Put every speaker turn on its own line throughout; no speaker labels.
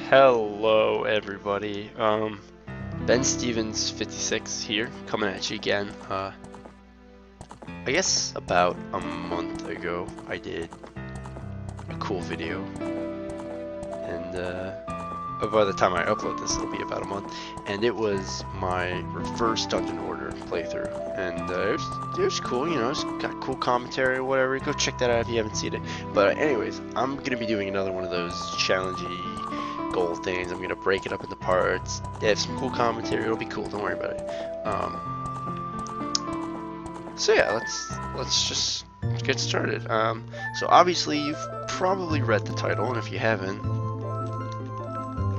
Hello everybody, Ben Stevens 56 here, coming at you again. I guess about a month ago I did a cool video, and by the time I upload this it'll be about a month, and it was my reverse Dungeon Order playthrough, and it was cool, you know, it's got cool commentary or whatever. Go check that out if you haven't seen it. But anyways, I'm gonna be doing another one of those challengey goal things. I'm gonna break it up into parts. They have some cool commentary. It'll be cool. Don't worry about it. So yeah, let's just get started. So obviously you've probably read the title, and if you haven't,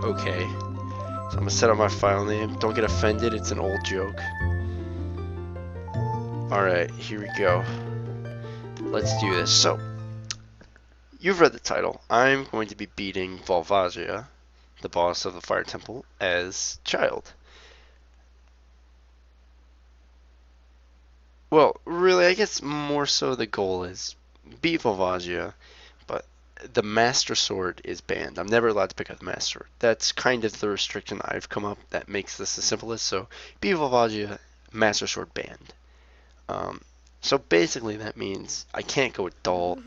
okay. So I'm gonna set up my file name. Don't get offended. It's an old joke. All right, here we go. Let's do this. So you've read the title. I'm going to be beating Volvagia, the boss of the Fire Temple, as child. Well, really, I guess more so the goal is beat Volvagia, but the Master Sword is banned. I'm never allowed to pick up the Master Sword. That's kind of the restriction I've come up that makes this the simplest. So beat Volvagia, Master Sword banned. So basically that means I can't go adult.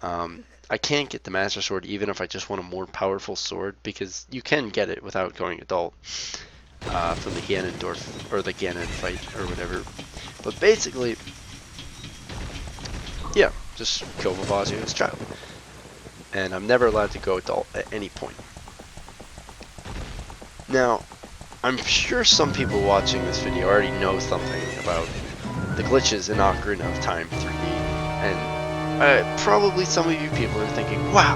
I can't get the Master Sword even if I just want a more powerful sword, because you can get it without going adult from the Ganondorf or the Ganon fight or whatever. But basically, yeah, just kill Volvagia as child, and I'm never allowed to go adult at any point. Now, I'm sure some people watching this video already know something about the glitches in Ocarina of Time 3D, and probably some of you people are thinking, wow,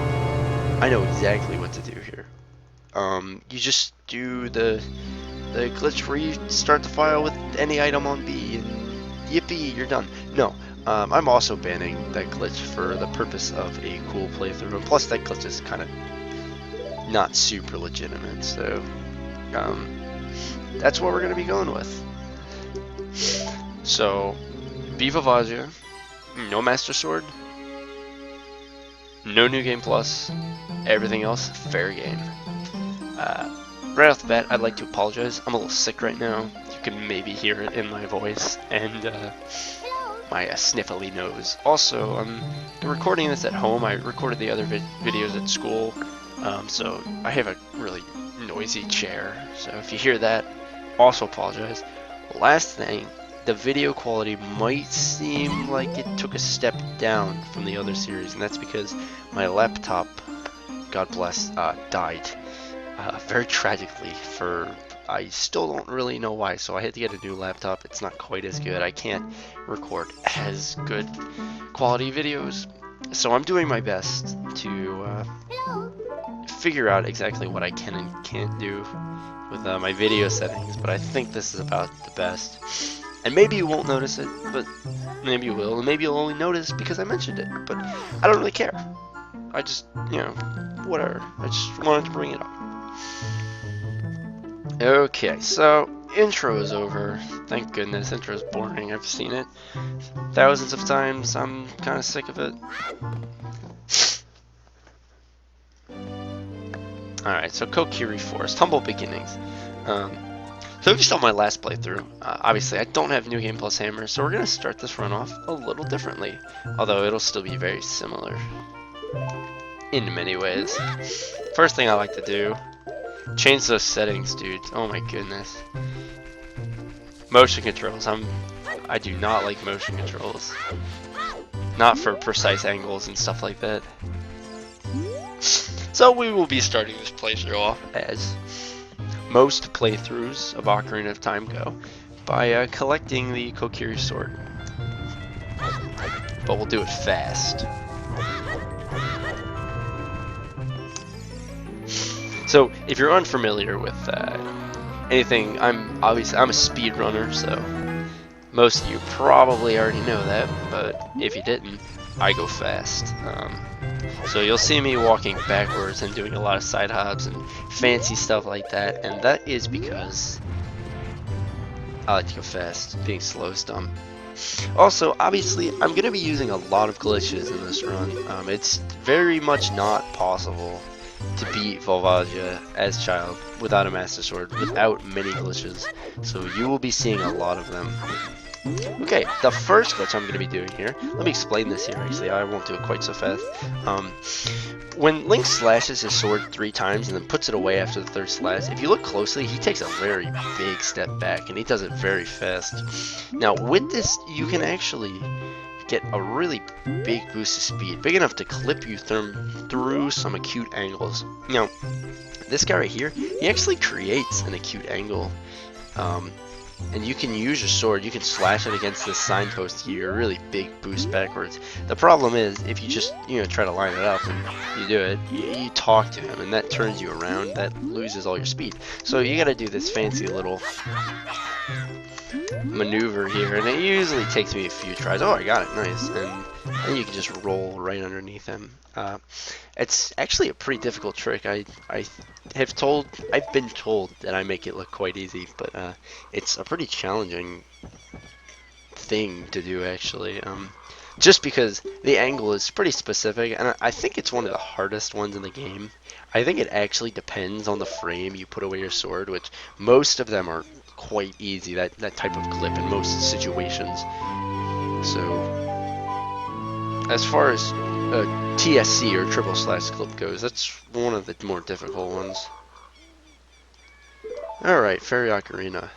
I know exactly what to do here. You just do the glitch where you start the file with any item on B, and yippee, you're done. No, I'm also banning that glitch for the purpose of a cool playthrough, and plus that glitch is kind of not super legitimate, so that's what we're going to be going with. So, beat Volvagia, no Master Sword, no New Game Plus, everything else fair game. Right off the bat, I'd like to apologize. I'm a little sick right now. You can maybe hear it in my voice and my sniffly nose. Also, I'm recording this at home. I recorded the other videos at school, so I have a really noisy chair. So if you hear that, also apologize. Last thing, the video quality might seem like it took a step down from the other series, and that's because my laptop, God bless, died very tragically. I still don't really know why, so I had to get a new laptop. It's not quite as good. I can't record as good quality videos, so I'm doing my best to figure out exactly what I can and can't do with my video settings, but I think this is about the best. And maybe you won't notice it, but maybe you will, and maybe you'll only notice because I mentioned it, but I don't really care. I just, you know, whatever. I just wanted to bring it up. Okay, so intro is over. Thank goodness. Intro is boring. I've seen it thousands of times. I'm kind of sick of it. Alright, so Kokiri Forest, Humble Beginnings. So if you saw my last playthrough, obviously I don't have New Game Plus Hammer, so we're going to start this run off a little differently. Although it'll still be very similar in many ways. First thing I like to do, change those settings, dude. Oh my goodness. Motion controls. I do not like motion controls. Not for precise angles and stuff like that. So we will be starting this playthrough off, as most playthroughs of Ocarina of Time go, by collecting the Kokiri Sword. But we'll do it fast. So if you're unfamiliar with anything, I'm a speedrunner, so most of you probably already know that, but if you didn't, I go fast. So you'll see me walking backwards and doing a lot of side hops and fancy stuff like that, and that is because I like to go fast. Being slow is dumb. Also, obviously, I'm going to be using a lot of glitches in this run. It's very much not possible to beat Volvagia as child without a Master Sword, without many glitches. So you will be seeing a lot of them. Okay, the first glitch I'm going to be doing here, let me explain this here actually, I won't do it quite so fast. When Link slashes his sword 3 times and then puts it away after the 3rd slash, if you look closely, he takes a very big step back, and he does it very fast. Now, with this, you can actually get a really big boost of speed, big enough to clip you through some acute angles. Now, this guy right here, he actually creates an acute angle. And you can use your sword, you can slash it against this signpost here, a really big boost backwards. The problem is, if you just, try to line it up and you do it, you talk to him, and that turns you around, that loses all your speed. So you gotta do this fancy little maneuver here, and it usually takes me a few tries. Oh, I got it, nice. And then you can just roll right underneath him. It's actually a pretty difficult trick. I've been told that I make it look quite easy, but it's a pretty challenging thing to do actually. Just because the angle is pretty specific, and I think it's one of the hardest ones in the game. I think it actually depends on the frame you put away your sword, which most of them are quite easy, that type of clip in most situations. So as far as TSC or triple slash clip goes, that's one of the more difficult ones. Alright, Fairy Ocarina.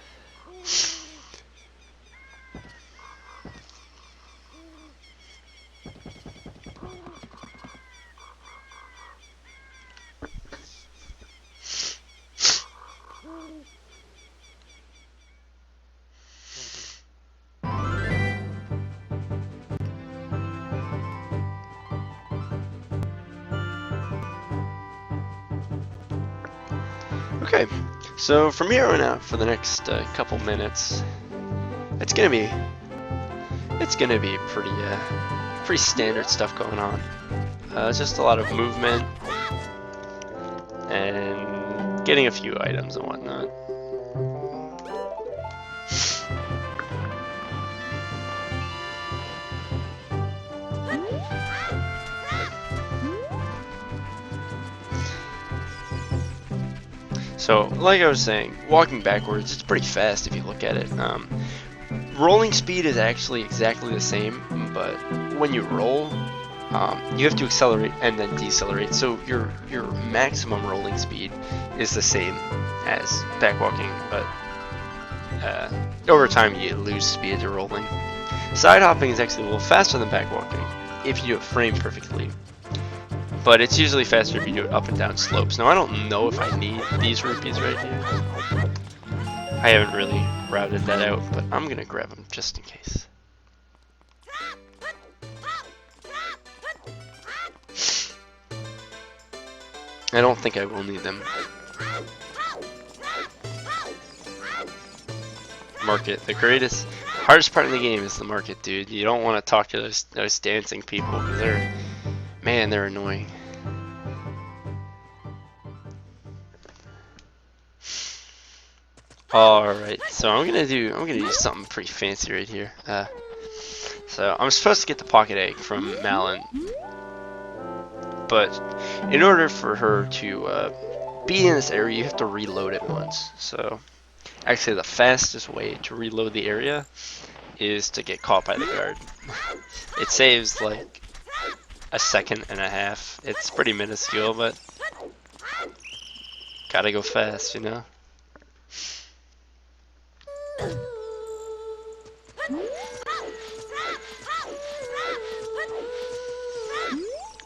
Okay, so from here on out, for the next couple minutes, it's gonna be pretty standard stuff going on. Just a lot of movement and getting a few items and whatnot. So, like I was saying, walking backwards, it's pretty fast if you look at it. Rolling speed is actually exactly the same, but when you roll, you have to accelerate and then decelerate. So your maximum rolling speed is the same as backwalking, but over time you lose speed as you're rolling. Side hopping is actually a little faster than backwalking if you do it framed perfectly. But it's usually faster if you do it up and down slopes. Now I don't know if I need these rupees right here. I haven't really routed that out, but I'm gonna grab them just in case. I don't think I will need them. Market. The hardest part of the game is the market, dude. You don't want to talk to those dancing people because they're annoying. Alright, so I'm gonna do something pretty fancy right here. So I'm supposed to get the pocket egg from Malin, but in order for her to be in this area, you have to reload it once. So actually the fastest way to reload the area is to get caught by the guard. It saves like a second and a half. It's pretty minuscule, but gotta go fast, you know?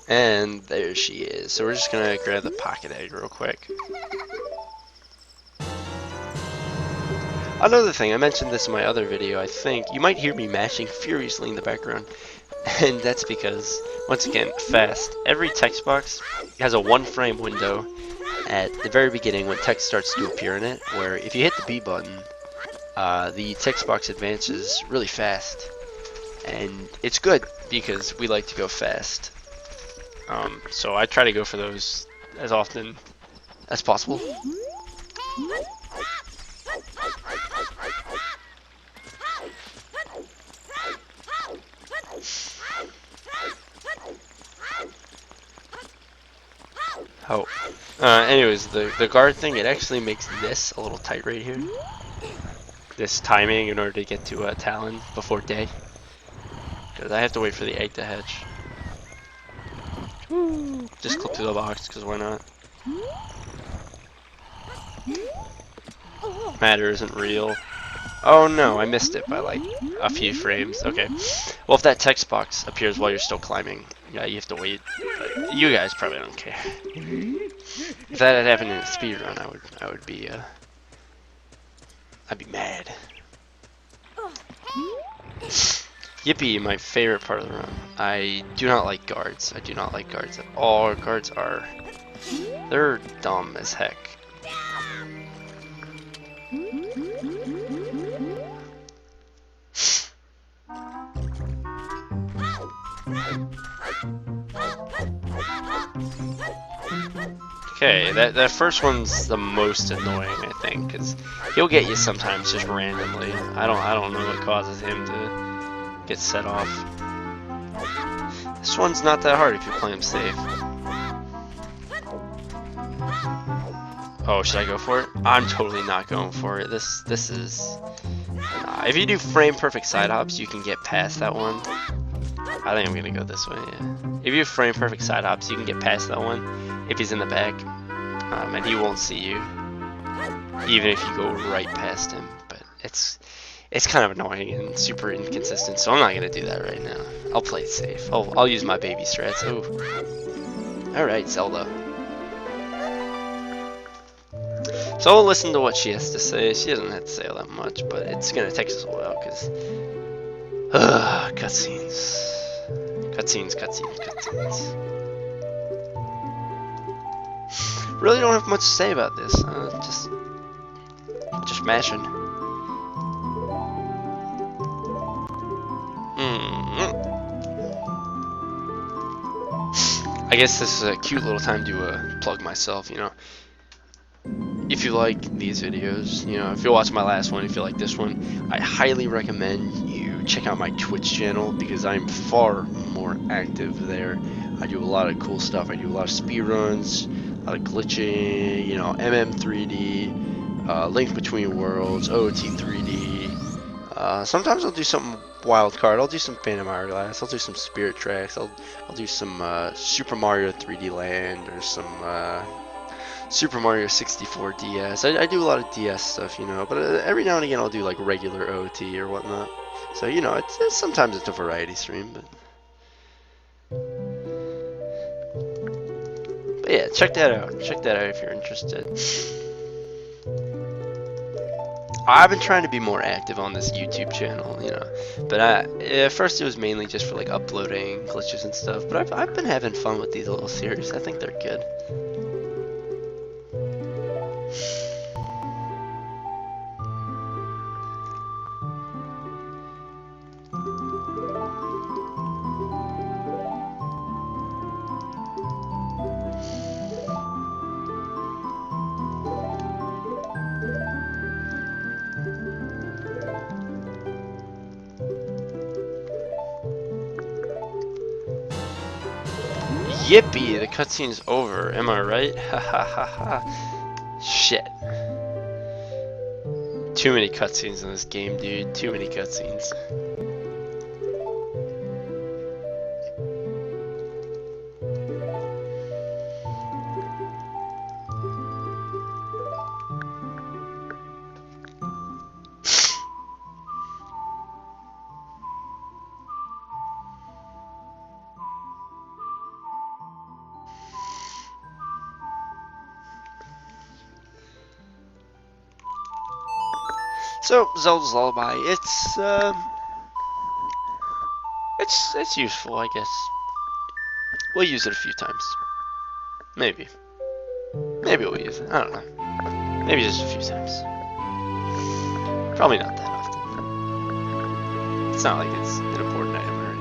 And there she is. So we're just gonna grab the pocket egg real quick. Another thing, I mentioned this in my other video, I think. You might hear me mashing furiously in the background. And that's because, once again, fast. Every text box has a 1-frame window at the very beginning when text starts to appear in it, where if you hit the B button, the text box advances really fast. And it's good because we like to go fast. So I try to go for those as often as possible. Oh. Anyways, the guard thing, it actually makes this a little tight right here. This timing in order to get to Talon before day. Because I have to wait for the egg to hatch. Just clip through the box, because why not? Matter isn't real. Oh no, I missed it by like a few frames. Okay. Well, if that text box appears while you're still climbing, yeah, you have to wait. But you guys probably don't care. If that had happened in a speedrun, I'd be mad. Yippee, my favorite part of the run. I do not like guards. I do not like guards at all. Guards are... they're dumb as heck. Okay, that first one's the most annoying, I think, because he'll get you sometimes just randomly. I don't know what causes him to get set off. This one's not that hard if you play him safe. Oh, should I go for it? I'm totally not going for it. This is... if you do frame perfect side hops, you can get past that one. I think I'm gonna go this way, yeah. If you frame perfect side hops, you can get past that one if he's in the back. And he won't see you, even if you go right past him. But it's kind of annoying and super inconsistent, so I'm not gonna do that right now. I'll play it safe. I'll use my baby strats. Oh, all right, Zelda. So we'll listen to what she has to say. She doesn't have to say all that much, but it's gonna take us a while because cutscenes. Really don't have much to say about this. Just mashing. I guess this is a cute little time to plug myself. You know, if you like these videos, you know, if you watch my last one, if you like this one, I highly recommend you check out my Twitch channel because I'm far more active there. I do a lot of cool stuff. I do a lot of speedruns, a lot of glitching, you know, MM3D, Link Between Worlds, OoT3D. Sometimes I'll do something wild card. I'll do some Phantom Hourglass. I'll do some Spirit Tracks. I'll do some Super Mario 3D Land or some Super Mario 64 DS. I do a lot of DS stuff, you know, but every now and again I'll do like regular OT or whatnot. So, you know, sometimes it's a variety stream, but yeah, check that out. Check that out if you're interested. I've been trying to be more active on this YouTube channel, you know, but at first it was mainly just for like uploading glitches and stuff, but I've been having fun with these little series. I think they're good. Yippee, the cutscene's over. Am I right? Ha ha ha ha. Shit. Too many cutscenes in this game, dude. Too many cutscenes. So, Zelda's Lullaby, it's useful, I guess. We'll use it a few times. Maybe. Maybe we'll use it. I don't know. Maybe just a few times. Probably not that often. It's not like it's an important item or anything.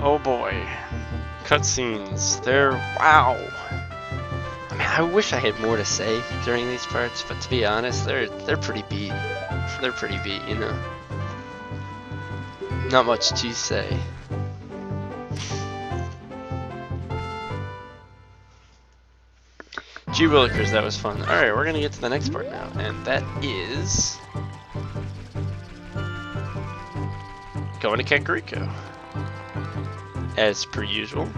Oh boy. Cutscenes. They're wow. I mean, I wish I had more to say during these parts, but to be honest, they're pretty beat. They're pretty beat, you know. Not much to say. Gee Willikers, that was fun. Alright, we're gonna get to the next part now, and that is going to Kakariko. As per usual.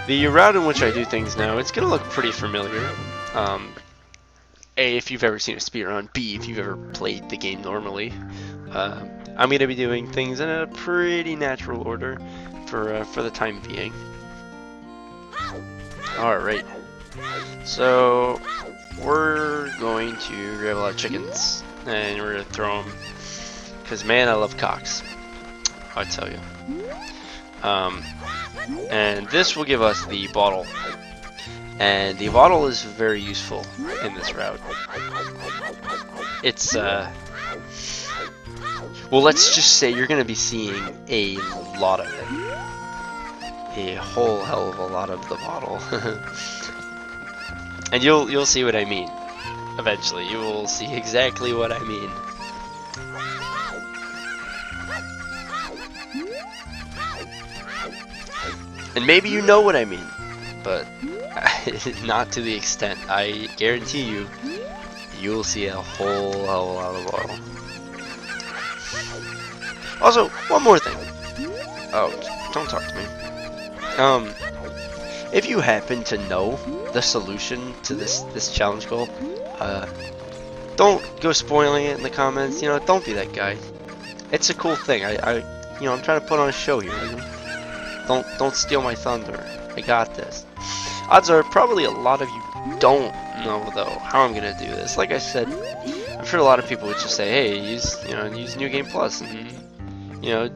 The route in which I do things now, it's gonna look pretty familiar. A, if you've ever seen a speedrun. B, if you've ever played the game normally. I'm gonna be doing things in a pretty natural order for the time being. Alright, so we're going to grab a lot of chickens and we're gonna throw them, because man, I love cocks, I tell you. And this will give us the bottle, and the bottle is very useful in this route. It's well, let's just say you're gonna be seeing a lot of it. A whole hell of a lot of the bottle. And you'll see what I mean. Eventually, you will see exactly what I mean. And maybe you know what I mean, but not to the extent. I guarantee you, you'll see a whole hell of a lot of bottle. Also, one more thing. Oh, don't talk to me. If you happen to know the solution to this challenge goal, don't go spoiling it in the comments. You know, don't be that guy. It's a cool thing. You know, I'm trying to put on a show here. You know? Don't steal my thunder. I got this. Odds are probably a lot of you don't know though how I'm gonna do this. Like I said, I'm sure a lot of people would just say, hey, use New Game Plus and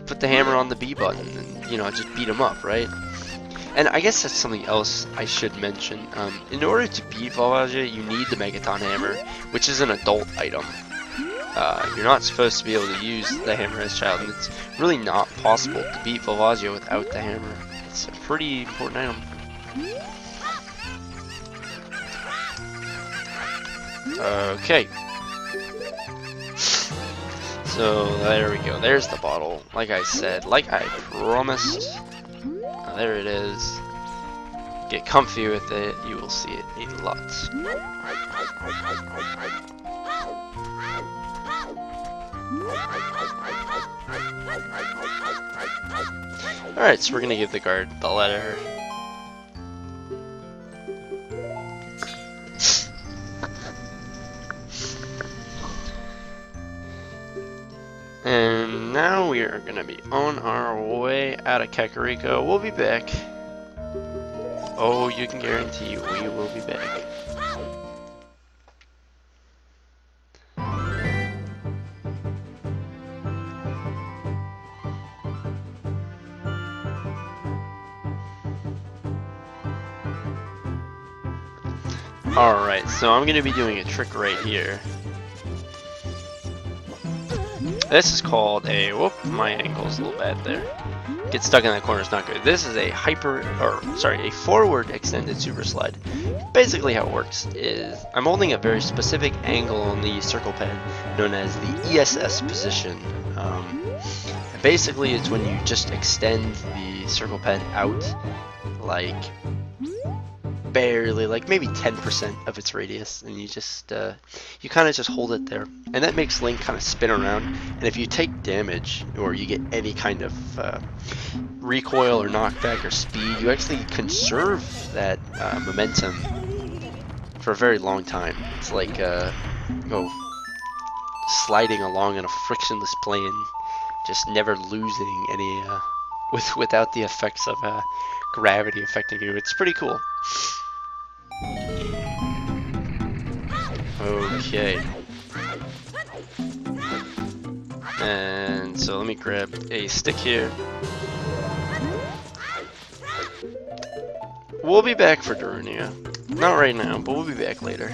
put the hammer on the B button and just beat them up, right? And I guess that's something else I should mention. In order to beat Volvagia, you need the Megaton Hammer, which is an adult item. You're not supposed to be able to use the hammer as a child, and it's really not possible to beat Volvagia without the hammer. It's a pretty important item. Okay. So there we go. There's the bottle. Like I said, like I promised. There it is. Get comfy with it. You will see it a lot. Alright, so we're gonna give the guard the letter. And now we are gonna be on our way out of Kakariko. We'll be back. Oh, you can guarantee we will be back. Alright, so I'm gonna be doing a trick right here. This is called a, whoop, my ankle's a little bad there. Get stuck in that corner is not good. This is a a forward extended super slide. Basically how it works is, I'm holding a very specific angle on the circle pad, known as the ESS position. And basically it's when you just extend the circle pad out, like, barely, like maybe 10% of its radius, and you just you kind of just hold it there, and that makes Link kind of spin around. And if you take damage or you get any kind of recoil or knockback or speed, you actually conserve that momentum for a very long time. It's like sliding along in a frictionless plane, just never losing any without the effects of gravity affecting you. It's pretty cool. Okay. And so let me grab a stick here. We'll be back for Darunia. Not right now, but we'll be back later.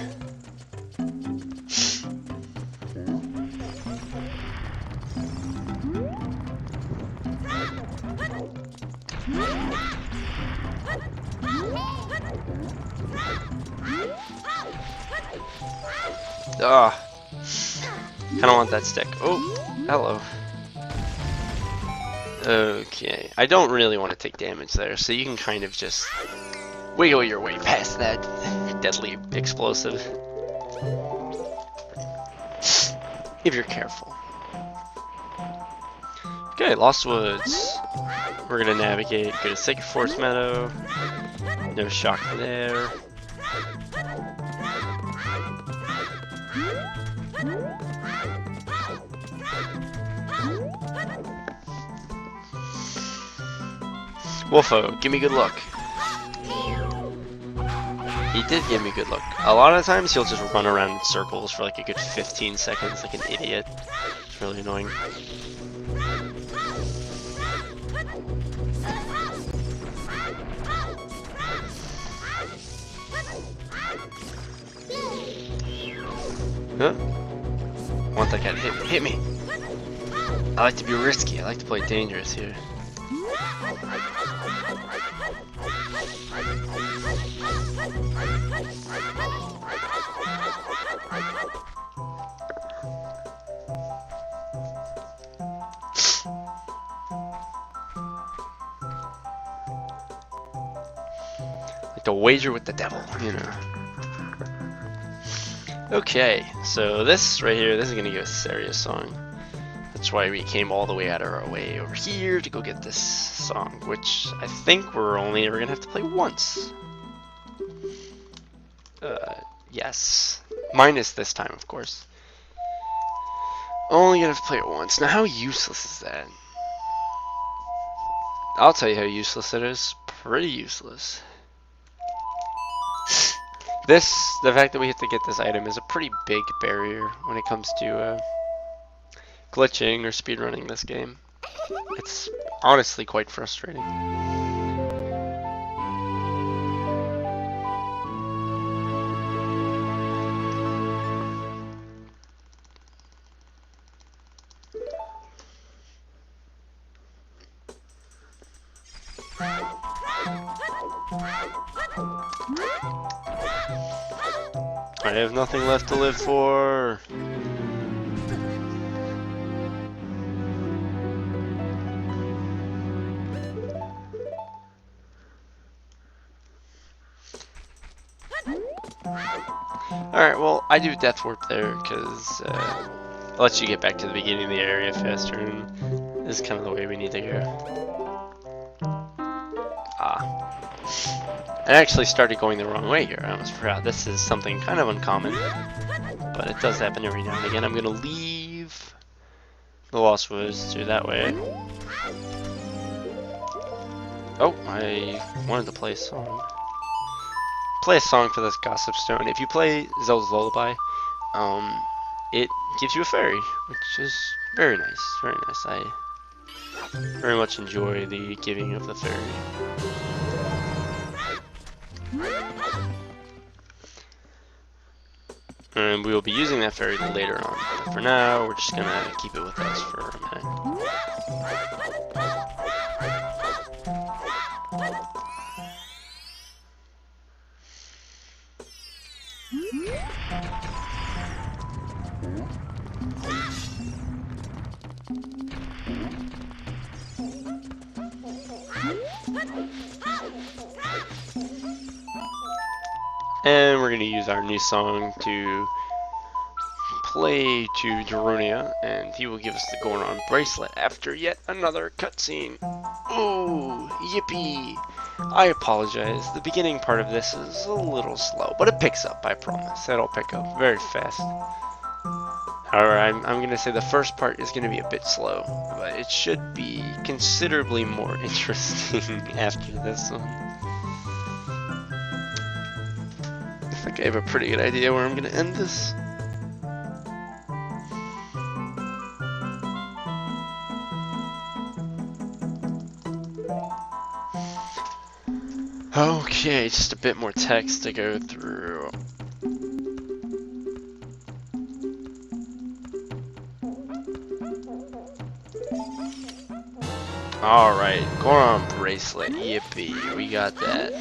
Ah, kind of want that stick. Oh, hello. Okay, I don't really want to take damage there, so you can kind of just wiggle your way past that deadly explosive. If you're careful. Okay, Lost Woods. We're gonna navigate, go to Sacred Forest Meadow. No shock there. Wolfo, give me good luck. He did give me good luck. A lot of times he'll just run around in circles for like a good 15 seconds like an idiot. It's really annoying. Huh? I want that guy to hit me. I like to be risky. I like to play dangerous here. Like to wager with the devil, you know. Okay, so this right here, this is gonna give us a serious song. That's why we came all the way out of our way over here to go get this song, which I think we're only ever gonna have to play once. Yes. Minus this time, of course. Only gonna have to play it once. Now, how useless is that? I'll tell you how useless it is. Pretty useless. The fact that we have to get this item is a pretty big barrier when it comes to glitching or speedrunning this game. It's honestly quite frustrating. I have nothing left to live for. Alright, well, I do Death Warp there because it lets you get back to the beginning of the area faster, and this is kind of the way we need to go. Ah. I actually started going the wrong way here. I almost forgot. This is something kind of uncommon, but it does happen every now and again. I'm going to leave the Lost Woods through that way. Oh, I wanted to play a song. Play a song for this Gossip Stone. If you play Zelda's Lullaby, it gives you a fairy, which is very nice. Very nice. I very much enjoy the giving of the fairy. And we will be using that fairy later on. But for now, we're just gonna keep it with us for a minute. And we're going to use our new song to play to Darunia, and he will give us the Goron bracelet after yet another cutscene. Ooh, yippee! I apologize, the beginning part of this is a little slow, but it picks up, I promise. It'll pick up very fast. However, I'm going to say the first part is going to be a bit slow, but it should be considerably more interesting after this one. I think I have a pretty good idea where I'm going to end this. Okay, just a bit more text to go through. Alright, Goron bracelet, yippee, we got that.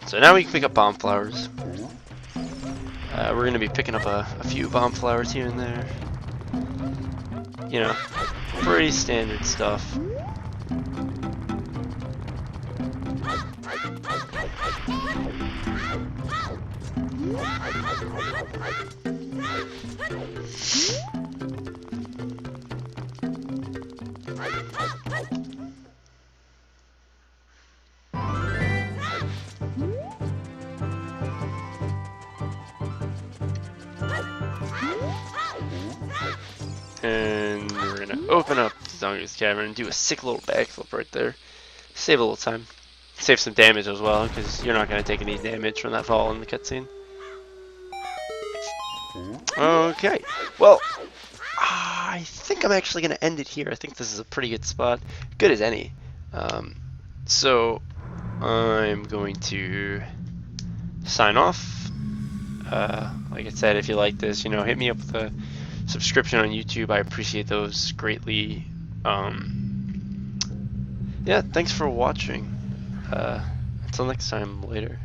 So now we can pick up bomb flowers. We're going to be picking up a few bomb flowers here and there. You know, pretty standard stuff. And we're gonna open up the Zongo's Cavern and do a sick little backflip right there. Save a little time. Save some damage as well, because you're not gonna take any damage from that fall in the cutscene. Okay, well, I think I'm actually gonna end it here. I think this is a pretty good spot, good as any. So I'm going to sign off. Like I said, if you like this, you know, hit me up with a subscription on YouTube. I appreciate those greatly. Yeah, thanks for watching. Until next time, later.